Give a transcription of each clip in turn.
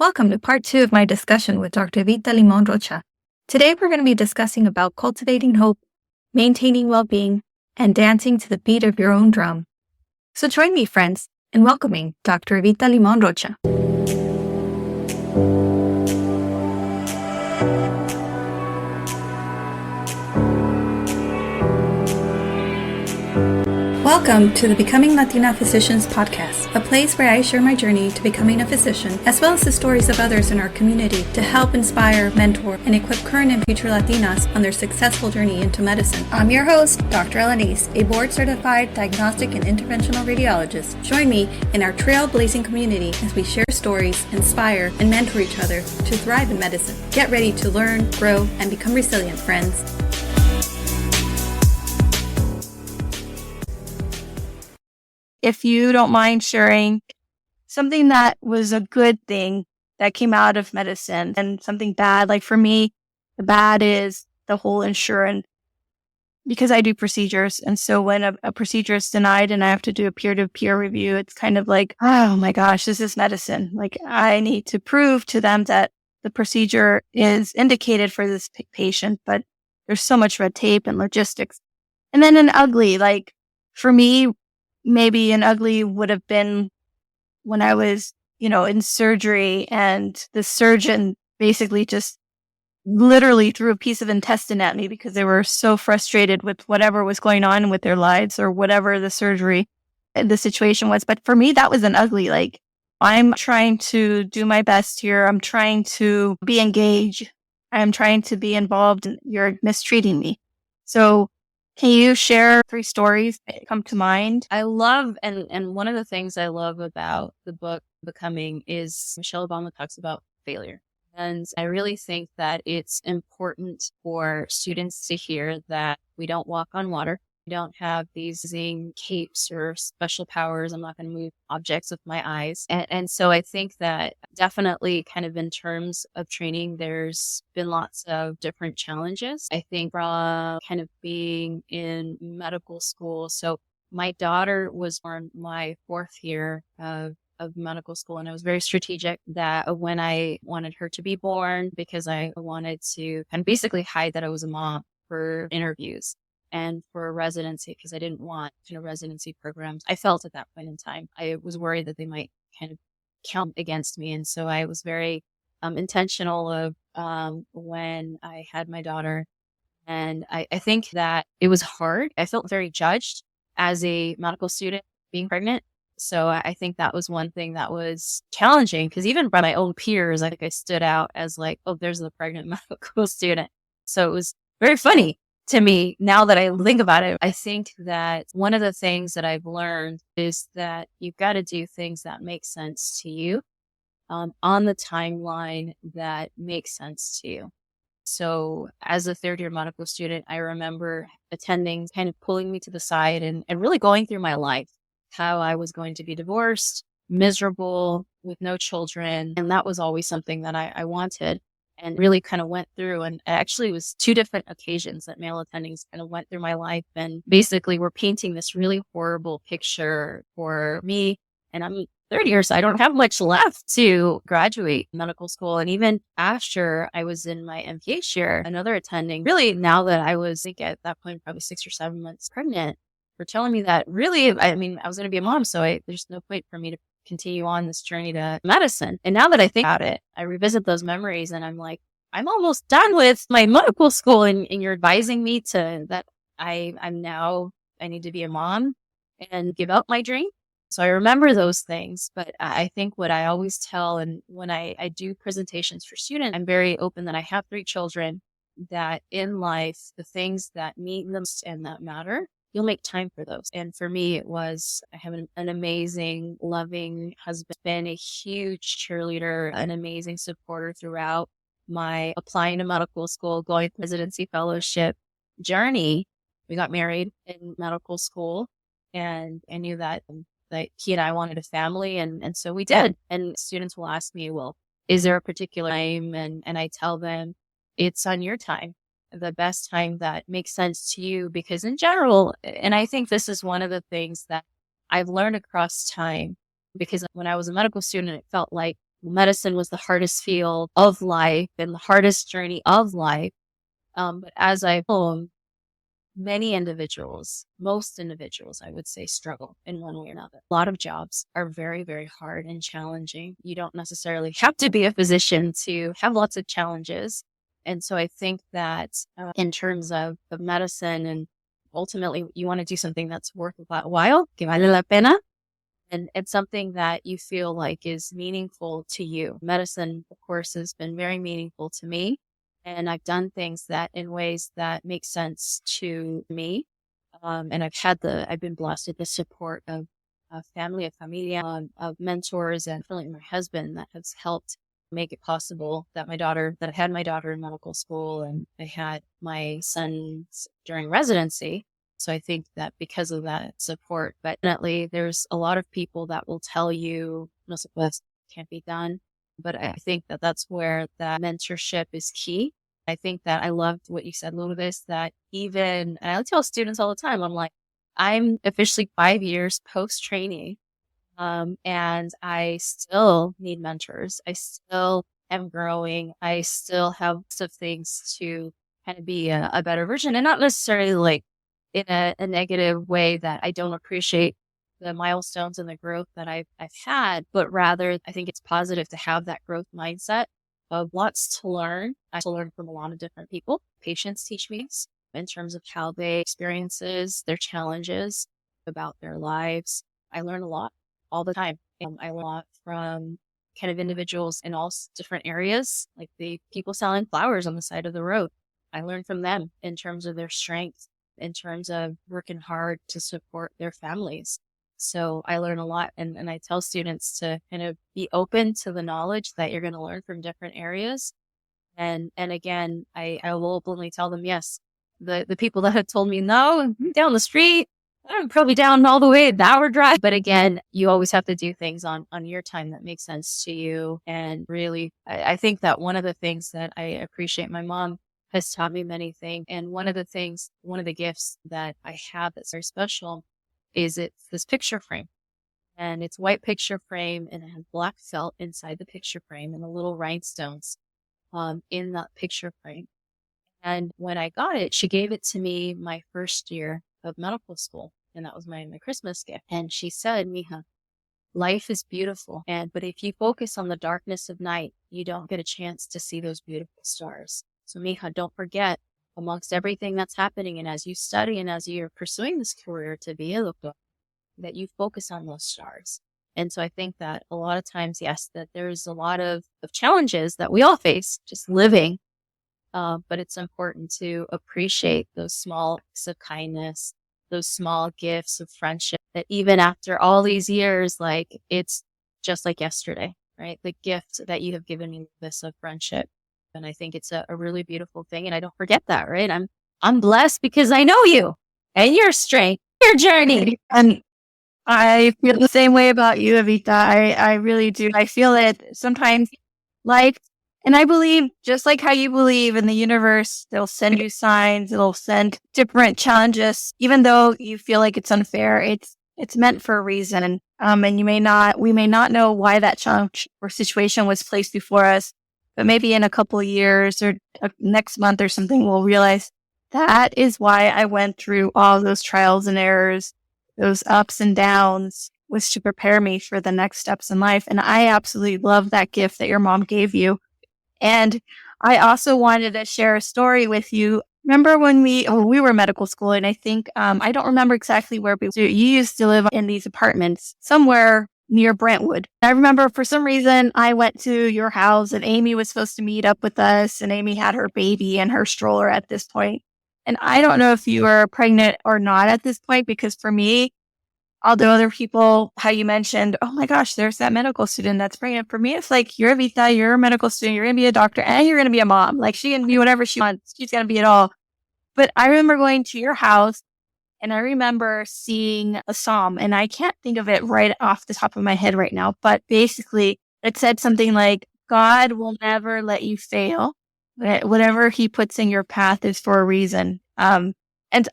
Welcome to part 2 of my discussion with Dr. Evita Limon-Rocha. Today we're going to be discussing about cultivating hope, maintaining well-being, and dancing to the beat of your own drum. So join me, friends, in welcoming Dr. Evita Limon-Rocha. Welcome to the Becoming Latina Physicians podcast, a place where I share my journey to becoming a physician, as well as the stories of others in our community to help inspire, mentor, and equip current and future Latinas on their successful journey into medicine. I'm your host, Dr. Elenice, a board-certified diagnostic and interventional radiologist. Join me in our trailblazing community as we share stories, inspire, and mentor each other to thrive in medicine. Get ready to learn, grow, and become resilient, friends. If you don't mind sharing something that was a good thing that came out of medicine and something bad. Like for me, the bad is the whole insurance, because I do procedures. And so when a procedure is denied and I have to do a peer-to-peer review, it's kind of like, oh my gosh, this is medicine. Like I need to prove to them that the procedure is indicated for this patient, but there's so much red tape and logistics. And then an ugly, like for me, maybe an ugly would have been when I was, in surgery and the surgeon basically just literally threw a piece of intestine at me because they were so frustrated with whatever was going on with their lives or whatever the surgery, the situation was. But for me, that was an ugly, like I'm trying to do my best here. I'm trying to be engaged. I'm trying to be involved and you're mistreating me. So can you share 3 stories that come to mind? I love, and one of the things I love about the book Becoming is Michelle Obama talks about failure. And I really think that it's important for students to hear that we don't walk on water. We don't have these capes or special powers. I'm not going to move objects with my eyes. And so I think that definitely kind of in terms of training, there's been lots of different challenges. I think from kind of being in medical school. So my daughter was born my 4th year of medical school. And I was very strategic that when I wanted her to be born, because I wanted to kind of basically hide that I was a mom for interviews and for residency, because I didn't want residency programs. I felt at that point in time, I was worried that they might kind of count against me. And so I was very intentional of when I had my daughter. And I think that it was hard. I felt very judged as a medical student being pregnant. So I think that was one thing that was challenging, because even by my own peers, I think I stood out as like, oh, there's the pregnant medical student. So it was very funny to me now that I think about it. I think that one of the things that I've learned is that you've got to do things that make sense to you on the timeline that makes sense to you. So as a 3rd-year medical student, I remember attending kind of pulling me to the side and really going through my life, how I was going to be divorced, miserable with no children. And that was always something that I wanted, and really kind of went through. And actually it was 2 different occasions that male attendings kind of went through my life and basically were painting this really horrible picture for me. And I'm 3rd year, so I don't have much left to graduate medical school. And even after I was in my MPH year, another attending, really now that I was, I think at that point, probably 6 or 7 months pregnant, for telling me that really, I was going to be a mom. So there's no point for me to continue on this journey to medicine. And now that I think about it, I revisit those memories and I'm like, I'm almost done with my medical school. And you're advising me that I need to be a mom and give up my dream. So I remember those things, but I think what I always tell, and when I do presentations for students, I'm very open that I have 3 children, that in life, the things that mean them and that matter, you'll make time for those. And for me, it was, I have an amazing, loving husband, been a huge cheerleader, an amazing supporter throughout my applying to medical school, going through residency fellowship journey. We got married in medical school, and I knew that he and I wanted a family. And so we did. And students will ask me, well, is there a particular time? And I tell them, it's on your time, the best time that makes sense to you. Because in general, and I think this is one of the things that I've learned across time, because when I was a medical student, it felt like medicine was the hardest field of life and the hardest journey of life. But as I've known, most individuals, I would say, struggle in one way or another. A lot of jobs are very, very hard and challenging. You don't necessarily have to be a physician to have lots of challenges. And so I think that in terms of medicine, and ultimately you want to do something that's worthwhile, que vale la pena, and it's something that you feel like is meaningful to you. Medicine, of course, has been very meaningful to me. And I've done things that in ways that make sense to me. And I've been blessed with the support of family, of familia, of mentors, and definitely my husband that has helped make it possible that I had my daughter in medical school and I had my sons during residency. So I think that because of that support, but definitely there's a lot of people that will tell you, no se puede, can't be done. But I think that that's where that mentorship is key. I think that I loved what you said, Lourdes, that and I tell students all the time, I'm like, I'm officially 5 years post-training, and I still need mentors. I still am growing. I still have lots of things to kind of be a better version, and not necessarily like in a negative way that I don't appreciate the milestones and the growth that I've had, but rather I think it's positive to have that growth mindset of lots to learn. I also learn from a lot of different people. Patients teach me in terms of how they experiences their challenges about their lives. I learn a lot all the time. I learn a lot from kind of individuals in all different areas, like the people selling flowers on the side of the road. I learn from them in terms of their strengths, in terms of working hard to support their families. So I learn a lot, and I tell students to kind of be open to the knowledge that you're going to learn from different areas. And again, I will openly tell them, yes, the people that have told me, no, I'm down the street, I'm probably down all the way an hour drive. But again, you always have to do things on your time that makes sense to you. And really, I think that one of the things that I appreciate, my mom has taught me many things. And one of the gifts that I have that's very special is it's this picture frame, and it's white picture frame, and it has black felt inside the picture frame and the little rhinestones in that picture frame. And when I got it, she gave it to me my first year of medical school, and that was my Christmas gift. And she said, Mija, life is beautiful, but if you focus on the darkness of night, you don't get a chance to see those beautiful stars. So Mija, don't forget, amongst everything that's happening, and as you study and as you're pursuing this career to be a doctor, that you focus on those stars. And so I think that a lot of times, yes, that there's a lot of challenges that we all face just living, but it's important to appreciate those small acts of kindness, those small gifts of friendship, that even after all these years, like it's just like yesterday, right? The gift that you have given me, this of friendship. And I think it's a really beautiful thing. And I don't forget that, right? I'm blessed because I know you and your strength, your journey. And I feel the same way about you, Evita. I really do. I feel it sometimes, like, and I believe just like how you believe in the universe, they'll send you signs, it'll send different challenges, even though you feel like it's unfair. It's meant for a reason. And we may not know why that challenge or situation was placed before us. But maybe in a couple of years or next month or something, we'll realize that is why I went through all those trials and errors, those ups and downs, was to prepare me for the next steps in life. And I absolutely love that gift that your mom gave you. And I also wanted to share a story with you. Remember when we were medical school, and I think, I don't remember exactly where, but you used to live in these apartments somewhere near Brentwood. I remember for some reason I went to your house and Amy was supposed to meet up with us, and Amy had her baby and her stroller at this point. And I don't know if you were pregnant or not at this point, because for me, although other people, how you mentioned, oh my gosh, there's that medical student that's pregnant. For me, it's like, you're Evita, you're a medical student, you're going to be a doctor, and you're going to be a mom. Like, she can be whatever she wants. She's going to be it all. But I remember going to your house, and I remember seeing a psalm, and I can't think of it right off the top of my head right now, but basically it said something like, God will never let you fail. Whatever he puts in your path is for a reason. And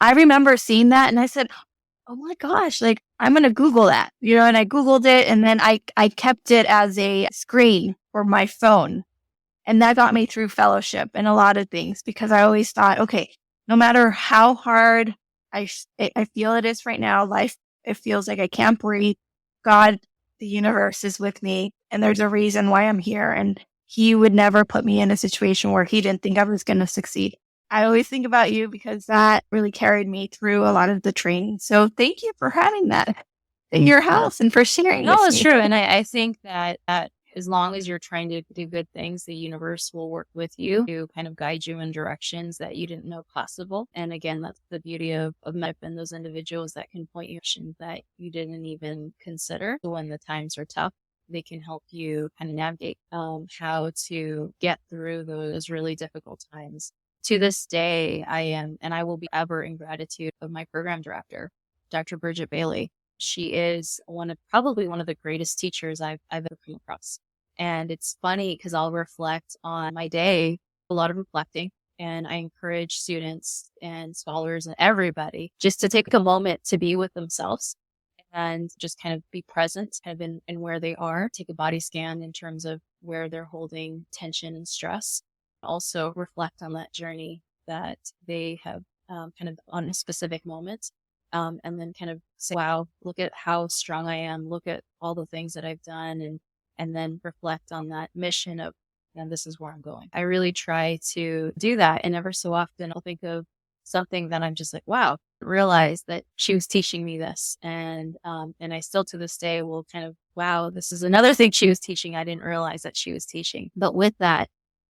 I remember seeing that, and I said, oh my gosh, like I'm going to Google that, and I Googled it and then I kept it as a screen for my phone. And that got me through fellowship and a lot of things because I always thought, okay, no matter how hard I feel it is right now, life, it feels like I can't breathe. God, the universe is with me and there's a reason why I'm here. And he would never put me in a situation where he didn't think I was going to succeed. I always think about you because that really carried me through a lot of the training. So thank you for having that in your house and for sharing No, with it's me. true. And I think that as long as you're trying to do good things, the universe will work with you to kind of guide you in directions that you didn't know possible. And again, that's the beauty of MEP and those individuals that can point you in directions that you didn't even consider. So when the times are tough, they can help you kind of navigate how to get through those really difficult times. To this day, I am, and I will be ever in gratitude of my program director, Dr. Bridget Bailey. She is probably one of the greatest teachers I've ever come across. And it's funny because I'll reflect on my day, a lot of reflecting, and I encourage students and scholars and everybody just to take a moment to be with themselves and just kind of be present kind of in where they are, take a body scan in terms of where they're holding tension and stress. Also reflect on that journey that they have kind of on a specific moment. And then kind of say, wow, look at how strong I am. Look at all the things that I've done. And then reflect on that mission of, and this is where I'm going. I really try to do that. And ever so often I'll think of something that I'm just like, wow, realize that she was teaching me this. And I still to this day will kind of, wow, this is another thing she was teaching. I didn't realize that she was teaching. But with that,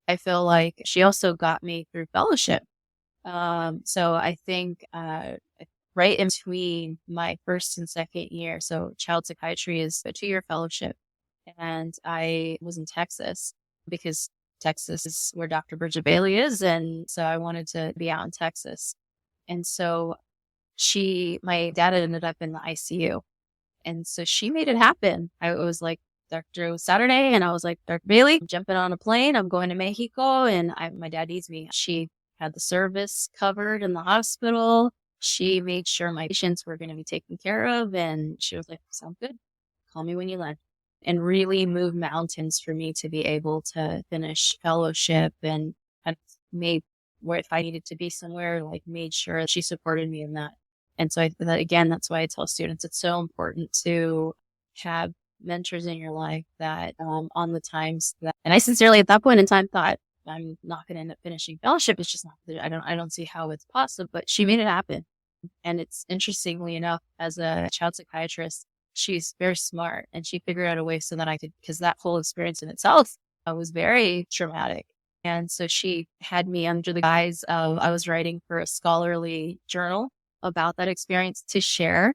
I feel like she also got me through fellowship. So I think, right in between my first and second year. So child psychiatry is a 2-year fellowship. And I was in Texas because Texas is where Dr. Bridget Bailey is. And so I wanted to be out in Texas. And so my dad ended up in the ICU. And so she made it happen. I was like, it was Saturday and I was like, Dr. Bailey, I'm jumping on a plane. I'm going to Mexico and my dad needs me. She had the service covered in the hospital. She made sure my patients were going to be taken care of. And she was like, sound good. Call me when you land. And really moved mountains for me to be able to finish fellowship and made where if I needed to be somewhere, like made sure that she supported me in that. And so that's why I tell students it's so important to have mentors in your life that on the times that, and I sincerely at that point in time thought I'm not going to end up finishing fellowship. It's just not, I don't see how it's possible, but she made it happen. And it's interestingly enough, as a child psychiatrist, she's very smart and she figured out a way so that I could, because that whole experience in itself was very traumatic. And so she had me under the guise of, I was writing for a scholarly journal about that experience to share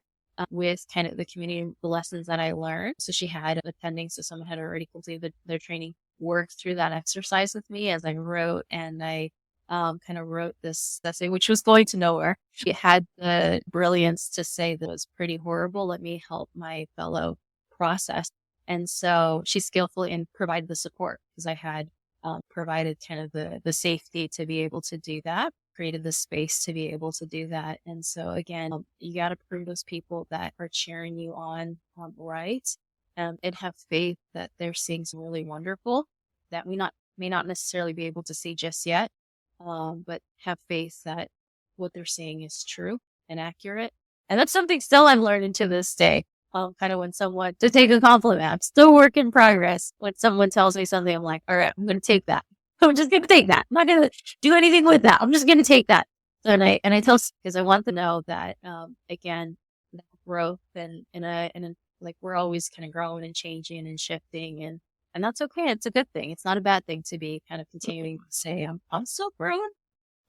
with kind of the community, the lessons that I learned. So she had attending, so someone had already completed their training, worked through that exercise with me as I wrote, and I kind of wrote this essay, which was going to nowhere. She had the brilliance to say that it was pretty horrible. Let me help my fellow process. And so she skillfully and provided the support because I had provided kind of the safety to be able to do that, created the space to be able to do that. And so again, you got to prove those people that are cheering you on right, and have faith that they're seeing some really wonderful that we may not necessarily be able to see just yet, but have faith that what they're seeing is true and accurate. And that's something still I'm learning to this day. Kind of when someone, to take a compliment, I'm still work in progress. When someone tells me something, I'm like, all right, I'm going to take that. I'm just going to take that. I'm not going to do anything with that. I'm just going to take that. So, and I tell, because I want to know that, again, that growth and like we're always kind of growing and changing and shifting, and that's okay. It's a good thing. It's not a bad thing to be kind of continuing to say, I'm still growing.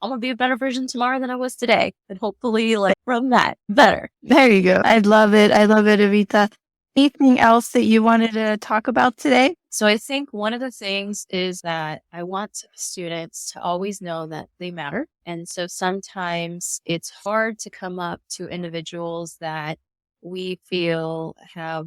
I'm going to be a better version tomorrow than I was today. And hopefully like from that better. There you go. I love it. I love it, Evita. Anything else that you wanted to talk about today? So I think one of the things is that I want students to always know that they matter. And so sometimes it's hard to come up to individuals that we feel have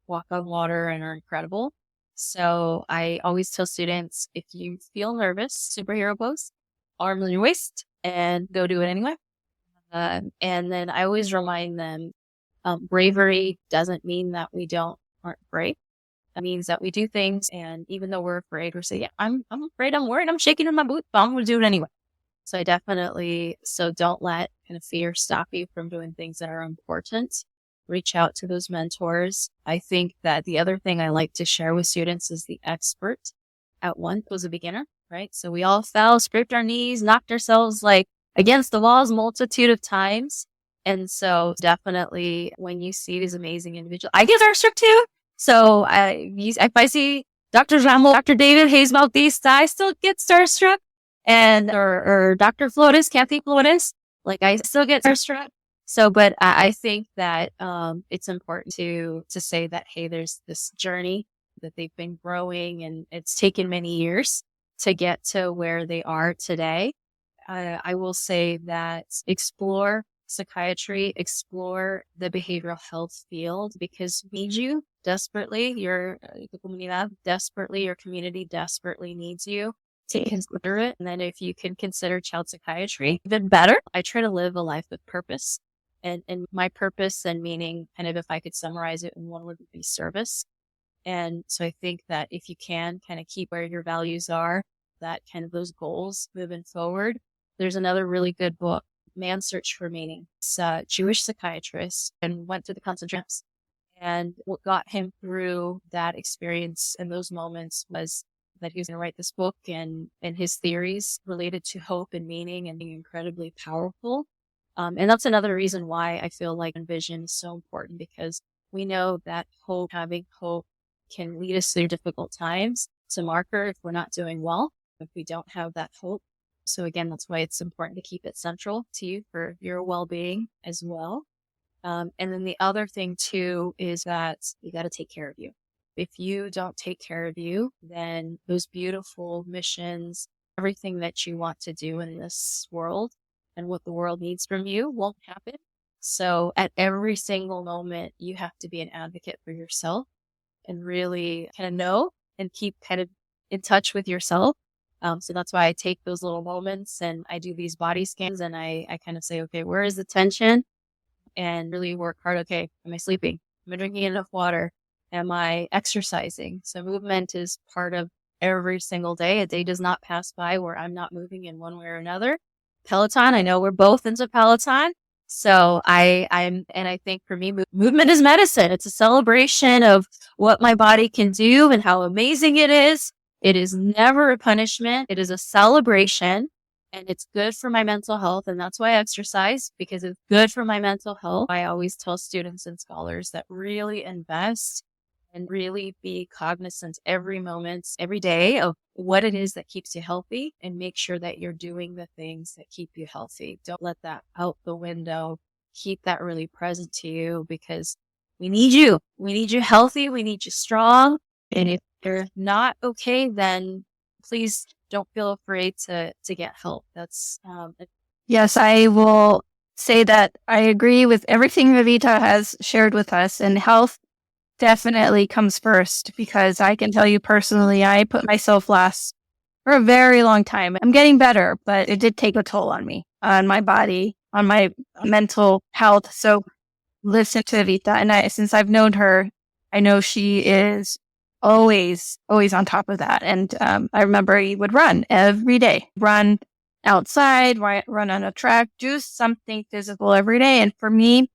walk on water and are incredible. So I always tell students, if you feel nervous, superhero pose, arms on your waist, and go do it anyway. And then I always remind them, Bravery doesn't mean that we aren't brave. That means that we do things, and even though we're afraid, we say, yeah, I'm afraid, I'm worried, I'm shaking in my boots, but I'm going to do it anyway. So don't let kind of fear stop you from doing things that are important. Reach out to those mentors. I think that the other thing I like to share with students is the expert at once was a beginner, right? So we all fell, scraped our knees, knocked ourselves like against the walls multitude of times. And so definitely when you see these amazing individuals, I get starstruck too. So if I see Dr. Ramo, Dr. David Hayes Bautista, I still get starstruck. And, or Dr. Flores, Kathy Flores, like I still get starstruck. So, but I think that, it's important to say that, hey, there's this journey that they've been growing, and it's taken many years to get to where they are today. I will say that explore psychiatry, explore the behavioral health field, because we need you desperately. Your comunidad desperately, your community desperately needs you to consider it. And then if you can consider child psychiatry, even better. I try to live a life with purpose. And my purpose and meaning, kind of if I could summarize it in one word, would be service. And so I think that if you can kind of keep where your values are, that kind of those goals moving forward. There's another really good book, Man's Search for Meaning. It's a Jewish psychiatrist and went through the concentration camps. And what got him through that experience and those moments was that he was going to write this book, and his theories related to hope and meaning and being incredibly powerful. And that's another reason why I feel like vision is so important, because we know that having hope can lead us through difficult times. It's a marker if we're not doing well, if we don't have that hope. So again, that's why it's important to keep it central to you for your well-being as well. And then the other thing too is that you got to take care of you. If you don't take care of you, then those beautiful missions, everything that you want to do in this world and what the world needs from you won't happen. So at every single moment, you have to be an advocate for yourself and really kind of know and keep kind of in touch with yourself. So that's why I take those little moments and I do these body scans, and I kind of say, okay, where is the tension? And really work hard. Okay, am I sleeping? Am I drinking enough water? Am I exercising? So movement is part of every single day. A day does not pass by where I'm not moving in one way or another. Peloton, I know we're both into Peloton. So I think for me, movement is medicine. It's a celebration of what my body can do and how amazing it is. It is never a punishment. It is a celebration, and it's good for my mental health. And that's why I exercise, because it's good for my mental health. I always tell students and scholars that really invest and really be cognizant every moment, every day of what it is that keeps you healthy, and make sure that you're doing the things that keep you healthy. Don't let that out the window. Keep that really present to you, because we need you. We need you healthy. We need you strong. And if you're not okay, then please don't feel afraid to get help. That's, Yes, I will say that I agree with everything Evita has shared with us, and health definitely comes first, because I can tell you personally, I put myself last for a very long time. I'm getting better, but it did take a toll on me, on my body, on my mental health. So listen to Evita. And since I've known her, I know she is always on top of that. And I remember he would run every day, run outside, run on a track, do something physical every day. And for me,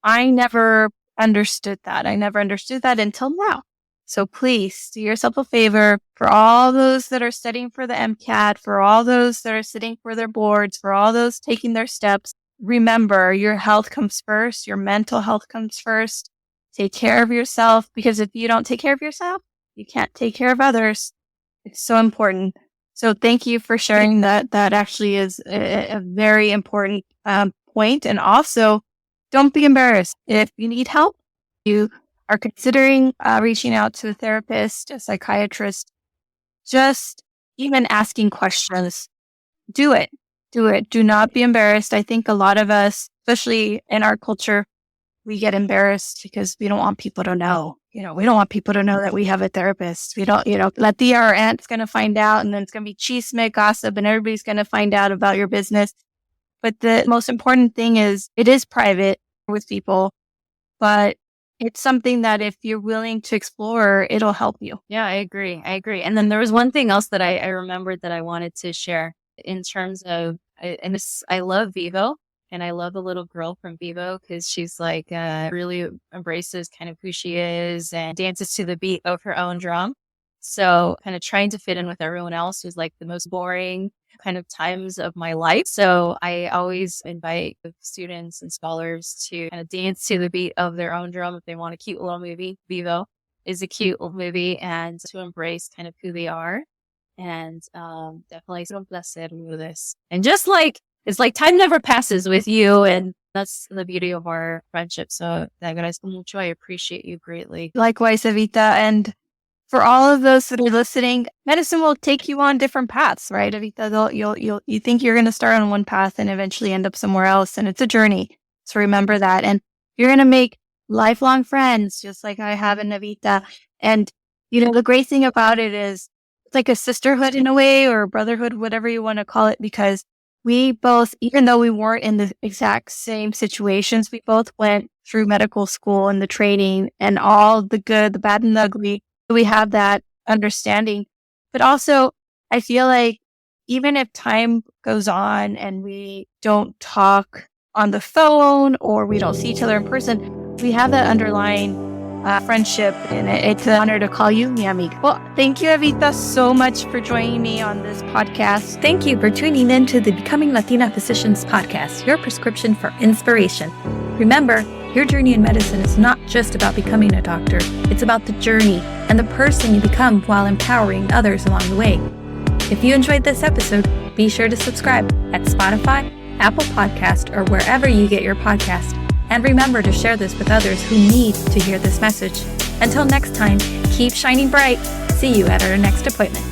I never understood that. I never understood that until now. So please do yourself a favor, for all those that are studying for the MCAT, for all those that are sitting for their boards, for all those taking their steps, remember your health comes first. Your mental health comes first. Take care of yourself, because if you don't take care of yourself, you can't take care of others. It's so important. So thank you for sharing that. That actually is a very important point. And also, don't be embarrassed. If you need help, you are considering reaching out to a therapist, a psychiatrist, just even asking questions, do it. Do it. Do not be embarrassed. I think a lot of us, especially in our culture, we get embarrassed because we don't want people to know. We don't want people to know that we have a therapist. We don't, our aunt's going to find out, and then it's going to be chisme, gossip, and everybody's going to find out about your business. But the most important thing is it is private with people. but it's something that if you're willing to explore, it'll help you. Yeah, I agree. And then there was one thing else that I remembered that I wanted to share in terms of, I love Vivo, and I love the little girl from Vivo because she's like, really embraces kind of who she is and dances to the beat of her own drum. So kind of trying to fit in with everyone else was like the most boring kind of times of my life. So I always invite students and scholars to kind of dance to the beat of their own drum if they want a cute little movie. Vivo is a cute little movie, and to embrace kind of who they are. And definitely es un placer with this. And just like, it's like time never passes with you, and that's the beauty of our friendship. So te agradezco mucho. I appreciate you greatly. Likewise, Evita. And for all of those that are listening, medicine will take you on different paths, right, Evita? You think you're going to start on one path and eventually end up somewhere else, and it's a journey. So remember that. And you're going to make lifelong friends, just like I have in Evita. And, the great thing about it is it's like a sisterhood in a way, or a brotherhood, whatever you want to call it, because we both, even though we weren't in the exact same situations, we both went through medical school and the training and all the good, the bad, and the ugly. We have that understanding. But also, I feel like even if time goes on and we don't talk on the phone or we don't see each other in person, we have that underlying friendship, and it's an honor to call you mi amiga. Well, thank you, Evita, so much for joining me on this podcast. Thank you for tuning in to the Becoming Latina Physicians podcast, your prescription for inspiration. Remember, your journey in medicine is not just about becoming a doctor. It's about the journey and the person you become while empowering others along the way. If you enjoyed this episode, be sure to subscribe at Spotify, Apple Podcast, or wherever you get your podcast. And remember to share this with others who need to hear this message. Until next time, keep shining bright. See you at our next appointment.